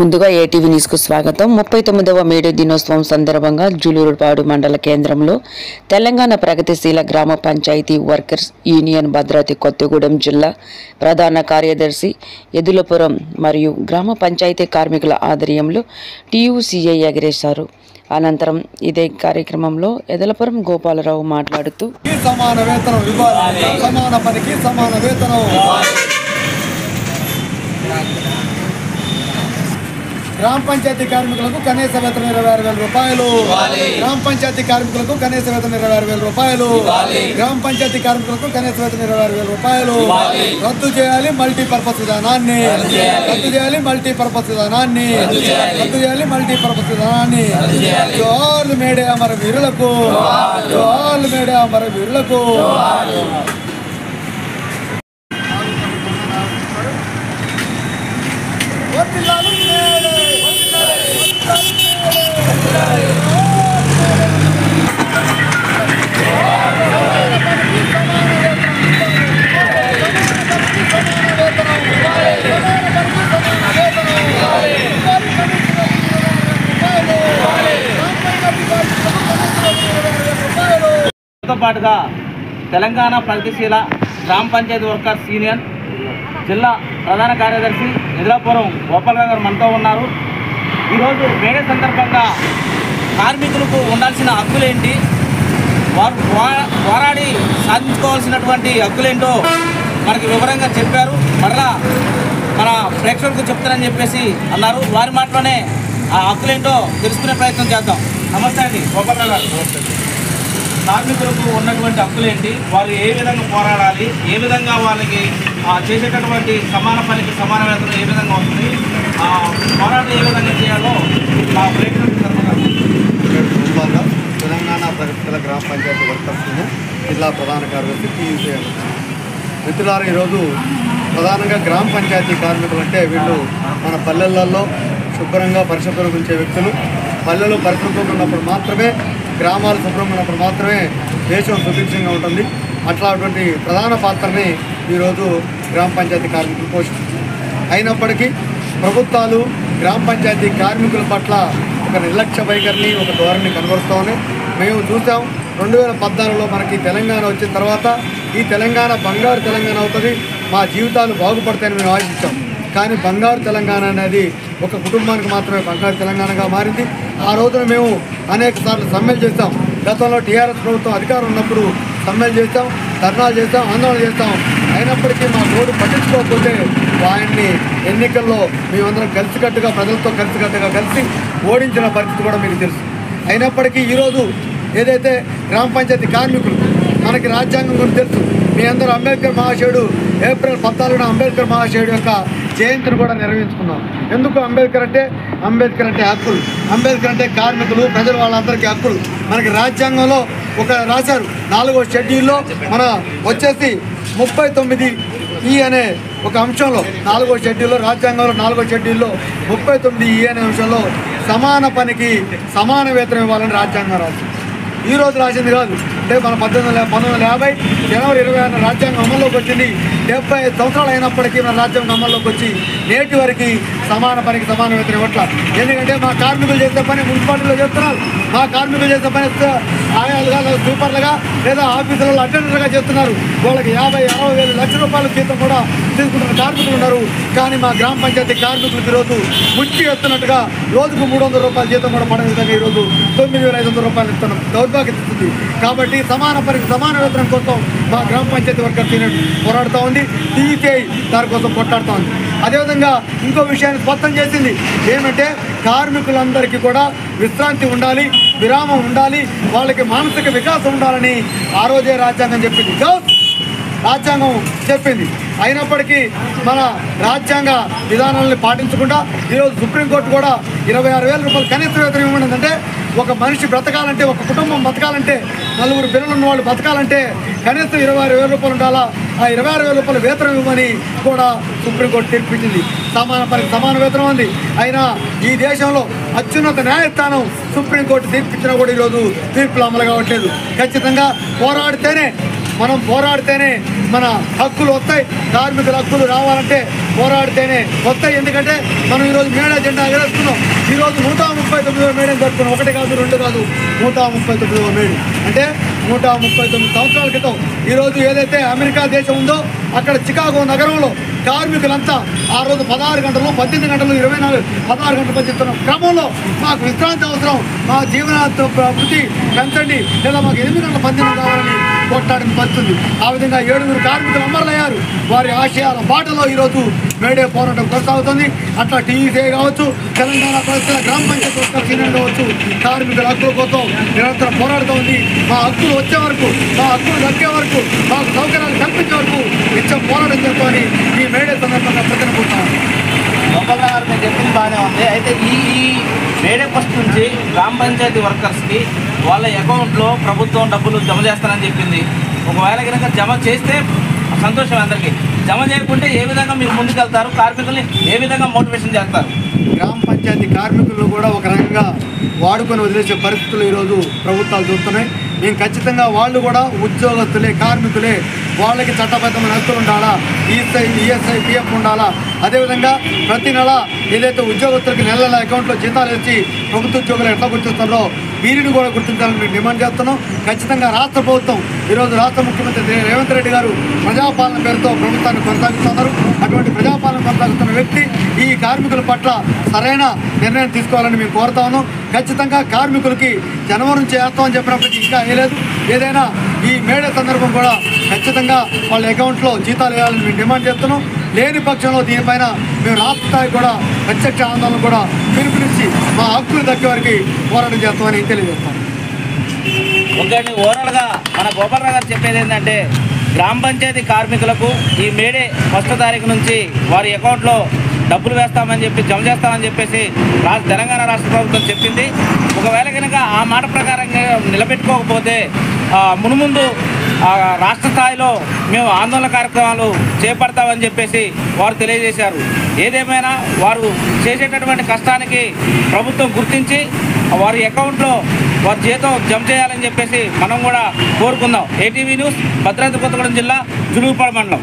ముందుగా ఏటీవీ న్యూస్కు స్వాగతం. 39వ మేడే దినోత్సవం సందర్భంగా జూలూరుపాడు మండల కేంద్రంలో తెలంగాణ ప్రగతిశీల గ్రామ పంచాయతీ వర్కర్స్ యూనియన్ భద్రాద్రి కొత్తగూడెం జిల్లా ప్రధాన కార్యదర్శి ఎదులపురం మరియు గ్రామ పంచాయతీ కార్మికుల ఆధ్వర్యంలో టీయూసీఐ ఎగరేశారు. అనంతరం ఇదే కార్యక్రమంలో ఎదలపురం గోపాలరావు మాట్లాడుతూ సమాన వేతనం ఇవ్వాలి, సమాన పనికి సమాన వేతనం. గ్రామ పంచాయతీ కార్మికులకు కనీస వేతనం 26,000 రూపాయలు. గ్రామ పంచాయతీ కార్మికులకు కనీస వేతనం 26,000 రూపాయలు. గ్రామ పంచాయతీ కార్మికులకు కనీస వేతనం 26,000 రూపాయలు. రద్దు చేయాలి మల్టీపర్పస్ విధానాన్ని, రద్దు చేయాలి మల్టీపర్పస్ విధానాన్ని, రద్దు చేయాలి మల్టీపర్పస్ విధానాన్ని. జోహార్లు మేడే అమర వీరులకు, జోహార్లు మేడే అమర వీరులకు. పాటుగా తెలంగాణ ప్రగతిశీల గ్రామ పంచాయతీ వర్కర్స్ యూనియన్ జిల్లా ప్రధాన కార్యదర్శి ఎదులాపురం గోపాలరావు గారు మనతో ఉన్నారు. ఈరోజు మేడే సందర్భంగా కార్మికులకు ఉండాల్సిన హక్కులేంటి, వారు పోరాడి సాధించుకోవాల్సినటువంటి హక్కులేంటో మనకి వివరంగా చెప్పారు. మరలా మన ప్రేక్షకులకు చెప్తారని చెప్పేసి అన్నారు. వారి మాటలోనే ఆ హక్కులేంటో తెలుసుకునే ప్రయత్నం చేద్దాం. నమస్తే అండి గోపాలరావు గారు. నమస్తే. కార్మికులకు ఉన్నటువంటి హక్కులేంటి, వారు ఏ విధంగా పోరాడాలి, ఏ విధంగా వాళ్ళకి చేసేటటువంటి సమాన పనికి సమాన వేతనం ఏ విధంగా వస్తుంది, పోరాటం ఏ విధంగా చేయాలో మా ప్రేక్షకులకు తెలంగాణ ప్రగతిశీల గ్రామ పంచాయతీ వర్కర్స్ జిల్లా ప్రధాన కార్యదర్శి టీయూసీ. మిత్రులారా, ఈరోజు ప్రధానంగా గ్రామ పంచాయతీ కార్మికులు అంటే వీళ్ళు మన పల్లెలలో శుభ్రంగా పరిశుభ్రం ఉంచే వ్యక్తులు. పల్లెలు పరిశుభ్రంగా ఉన్నప్పుడు మాత్రమే, గ్రామాలు శుభ్రంగా ఉన్నప్పుడు మాత్రమే దేశం సుభిక్షంగా ఉంటుంది. అట్లాంటి ప్రధాన పాత్రని ఈరోజు గ్రామ పంచాయతీ కార్మికులు పోషిస్తుంది. అయినప్పటికీ ప్రభుత్వాలు గ్రామ పంచాయతీ కార్మికుల పట్ల ఒక నిర్లక్ష్య వైఖరిని, ఒక ధోరణిని కనబరుస్తూనే మేము చూసాం. 2014లో మనకి తెలంగాణ వచ్చిన తర్వాత ఈ తెలంగాణ బంగారు తెలంగాణ అవుతుంది, మా జీవితాలు బాగుపడతాయని మేము ఆశించాం. కానీ బంగారు తెలంగాణ అనేది ఒక కుటుంబానికి మాత్రమే బంగారు తెలంగాణగా మారింది. ఆ రోజున మేము అనేక సార్లు సమ్మెలు చేస్తాం. గతంలో టీఆర్ఎస్ ప్రభుత్వం అధికారం ఉన్నప్పుడు సమ్మెలు చేస్తాం, ధర్నాలు చేస్తాం, ఆందోళన చేస్తాం. అయినప్పటికీ మా ఓటు పట్టించుకోకపోతే ఆయన్ని ఎన్నికల్లో మేమందరం కలిసికట్టుగా, ప్రజలతో కలిసి ఓడించిన పరిస్థితి కూడా మీకు తెలుసు. అయినప్పటికీ ఈరోజు ఏదైతే గ్రామ పంచాయతీ కార్మికులు, మనకి రాజ్యాంగం గురించి తెలుసు. మీ అందరూ అంబేద్కర్ మహాశయుడు ఏప్రిల్ 14న అంబేద్కర్ మహాశయుడు యొక్క జయంతిని కూడా నిర్వహించుకున్నాం. ఎందుకు అంబేద్కర్ అంటే హక్కులు, అంబేద్కర్ అంటే కార్మికులు, ప్రజలు, వాళ్ళందరికీ హక్కులు. మనకి రాజ్యాంగంలో ఒక రాశారు, 4వ షెడ్యూల్లో మన వచ్చేసి 39E అనే ఒక అంశంలో, 4వ షెడ్యూల్లో, రాజ్యాంగంలో 4వ షెడ్యూల్లో 39E అనే అంశంలో సమాన పనికి సమాన వేతనం ఇవ్వాలని రాజ్యాంగం రాసింది. ఈరోజు రాసింది కాదు. అంటే మన 1950 జనవరి 26న రాజ్యాంగం అమల్లోకి వచ్చింది. 75 సంవత్సరాలు అయినప్పటికీ మన రాజ్యాంగం అమల్లోకి వచ్చి నేటి వరకు సమాన పనికి సమాన వేతనం ఇవ్వట్ల. ఎందుకంటే మా కార్మికులు చేసే పని మున్సిపాలిటీలో చేస్తున్నారు, మా కార్మికులు చేసే పని ఆయాలుగా, సూపర్లుగా, లేదా ఆఫీసులలో అటెండర్గా చేస్తున్నారు. వాళ్ళకి 50-60 వేల లక్షల రూపాయల జీతం కూడా తీసుకుంటున్న కార్మికులు ఉన్నారు. కానీ మా గ్రామ పంచాయతీ కార్మికులకు ఈరోజు ముచ్చి ఎత్తున్నట్టుగా రోజుకు 300 రూపాయల జీతం కూడా పడే విధంగా ఈరోజు 9,500 రూపాయలు ఇస్తున్నాం. దౌర్భాగ్యస్తుంది. కాబట్టి సమాన పనికి సమాన వేతనం కోసం మా గ్రామ పంచాయతీ వర్కర్స్ యూనియన్ పోరాడుతూ ఉంది. టీయూసీఐ దానికోసం కొట్లాడుతూ ఉంది. అదేవిధంగా ఇంకో విషయాన్ని స్పష్టం చేసింది. ఏమంటే కార్మికులందరికీ కూడా విశ్రాంతి ఉండాలి, విరామం ఉండాలి, వాళ్ళకి మానసిక వికాసం ఉండాలని ఆ రోజే రాజ్యాంగం చెప్పింది, రాజ్యాంగం చెప్పింది. అయినప్పటికీ మన రాజ్యాంగ విధానాలను పాటించకుండా ఈరోజు సుప్రీంకోర్టు కూడా 26,000 రూపాయలు కనీస వేతనం ఇవ్వమంటే, ఒక మనిషి బ్రతకాలంటే, ఒక కుటుంబం బతకాలంటే, 4 పిల్లలు ఉన్న వాళ్ళు బతకాలంటే కనీసం 26,000 రూపాయలు ఉండాలా. ఆ 26,000 రూపాయల వేతనం ఇవ్వమని కూడా సుప్రీంకోర్టు తీర్పిచ్చింది. సమాన పనికి సమాన వేతనం ఉంది. అయినా ఈ దేశంలో అత్యున్నత న్యాయస్థానం సుప్రీంకోర్టు తీర్పిచ్చినా కూడా ఈరోజు తీర్పులు అమలు కావట్లేదు. ఖచ్చితంగా పోరాడితేనే మన హక్కులు వస్తాయి. కార్మికుల హక్కులు రావాలంటే పోరాడితేనే వస్తాయి. ఎందుకంటే మనం ఈరోజు మేడే జెండా ఎగరేస్తున్నాం. ఈరోజు 139వ మేడని జరుపుకున్నాం. 1 కాదు 2 కాదు 139వ మేడు. అంటే 139 సంవత్సరాల క్రితం ఈరోజు ఏదైతే అమెరికా దేశం ఉందో అక్కడ చికాగో నగరంలో కార్మికులంతా ఆ రోజు 16 గంటలు 18 గంటలు 16 గంటలు పనిచేస్తున్న క్రమంలో మాకు విశ్రాంతి అవసరం, మా జీవనాభివృద్ధి పెంచండి, లేదా మాకు 8 గంటల పనిదినం కావాలని కొట్టాడని పరిస్థితుంది. ఆ విధంగా 7 కార్మికులు అమరులయ్యారు. వారి ఆశయాల బాటలో ఈరోజు మేడే పోరాటం కొనసాగుతుంది. అట్లా టీవీసీ కావచ్చు, తెలంగాణ పరిస్థితుల గ్రామ పంచాయతీ వర్కర్స్ యూనియన్ కావచ్చు, కార్మికుల హక్కుల కోసం నిరంతరం పోరాడుతూ ఉంది. మా హక్కులు వచ్చే వరకు, మా హక్కులు దక్కే వరకు, మాకు సౌకర్యాలు కల్పించే వరకు నిత్యం పోరాటం చేస్తామని ఈ మేడే సందర్భంగా ప్రతినపోతాం. గోపాల్ గారు మీరు చెప్పింది బాగానే ఉంది. అయితే ఈ మేడే ఫస్ట్ నుంచి గ్రామ పంచాయతీ వర్కర్స్కి వాళ్ళ అకౌంట్లో ప్రభుత్వం డబ్బులు జమ చేస్తానని చెప్పింది. ఒకవేళ కనుక జమ చేస్తే సంతోషం అందరికీ, జమ చేయకుంటే ఏ విధంగా మీరు ముందుకెళ్తారు? కార్మికుల్ని ఏ విధంగా మోటివేషన్ చేస్తారు? గ్రామ పంచాయతీ కార్మికులను కూడా ఒక రకంగా వాడుకొని వదిలేసే పరిస్థితులు ఈరోజు ప్రభుత్వాలు చూస్తున్నాయి. మేము ఖచ్చితంగా వాళ్ళు కూడా ఉద్యోగస్తులే, కార్మికులే, వాళ్ళకి చట్టబద్ధమైన హక్కులు ఉండాలా, ఈఎస్ఐ పిఎఫ్ ఉండాలా. అదేవిధంగా ప్రతి నెల ఏదైతే ఉద్యోగస్తులకి నెల అకౌంట్లో జీతాలు ఇచ్చి ప్రభుత్వ ఉద్యోగులు ఎట్లా గుర్తిస్తున్నారో వీరిని కూడా గుర్తించాలని మేము డిమాండ్ చేస్తున్నాం. ఖచ్చితంగా రాష్ట్ర ప్రభుత్వం ఈరోజు రాష్ట్ర ముఖ్యమంత్రి రేవంత్ రెడ్డి గారు ప్రజాపాలన పేరుతో ప్రభుత్వాన్ని కొనసాగిస్తున్నారు. అటువంటి ప్రజాపాలన కొనసాగుతున్న వ్యక్తి ఈ కార్మికుల పట్ల సరైన నిర్ణయం తీసుకోవాలని మేము కోరుతా ఉన్నాం. ఖచ్చితంగా కార్మికులకి జనవరి నుంచి వేస్తామని చెప్పినప్పటికీ ఇంకా వేయలేదు. ఏదైనా ఈ మేడే సందర్భం కూడా ఖచ్చితంగా వాళ్ళ అకౌంట్లో జీతాలు వేయాలని మేము డిమాండ్ చేస్తున్నాం. లేని పక్షంలో దీనిపైన మేము రాష్ట్ర స్థాయి కూడా ప్రత్యక్ష ఆందోళన కూడా పిలుపునిచ్చి మా హక్కులు దక్కే వరకు పోరాటం చేస్తామని తెలియజేస్తాం. ఓకే అండి, ఓవరాల్గా మన గోపాలరావు గారు చెప్పేది ఏంటంటే గ్రామ పంచాయతీ కార్మికులకు ఈ మేడే 1వ తారీఖు నుంచి వారి అకౌంట్లో డబ్బులు వేస్తామని చెప్పి జమ చేస్తామని చెప్పేసి తెలంగాణ రాష్ట్ర ప్రభుత్వం చెప్పింది. ఒకవేళ కనుక ఆ మాట ప్రకారంగా నిలబెట్టుకోకపోతే మునుముందు రాష్ట్ర స్థాయిలో మేము ఆందోళన కార్యక్రమాలు చేపడతామని చెప్పేసి వారు తెలియజేశారు. ఏదేమైనా వారు చేసేటటువంటి కష్టానికి ప్రభుత్వం గుర్తించి వారి అకౌంట్లో వారి జీతం జమ చేయాలని చెప్పేసి మనం కూడా కోరుకుందాం. ఏటీవీ న్యూస్, భద్రాద్రి కొత్తగూడెం జిల్లా, జులూరుపాడు మండలం.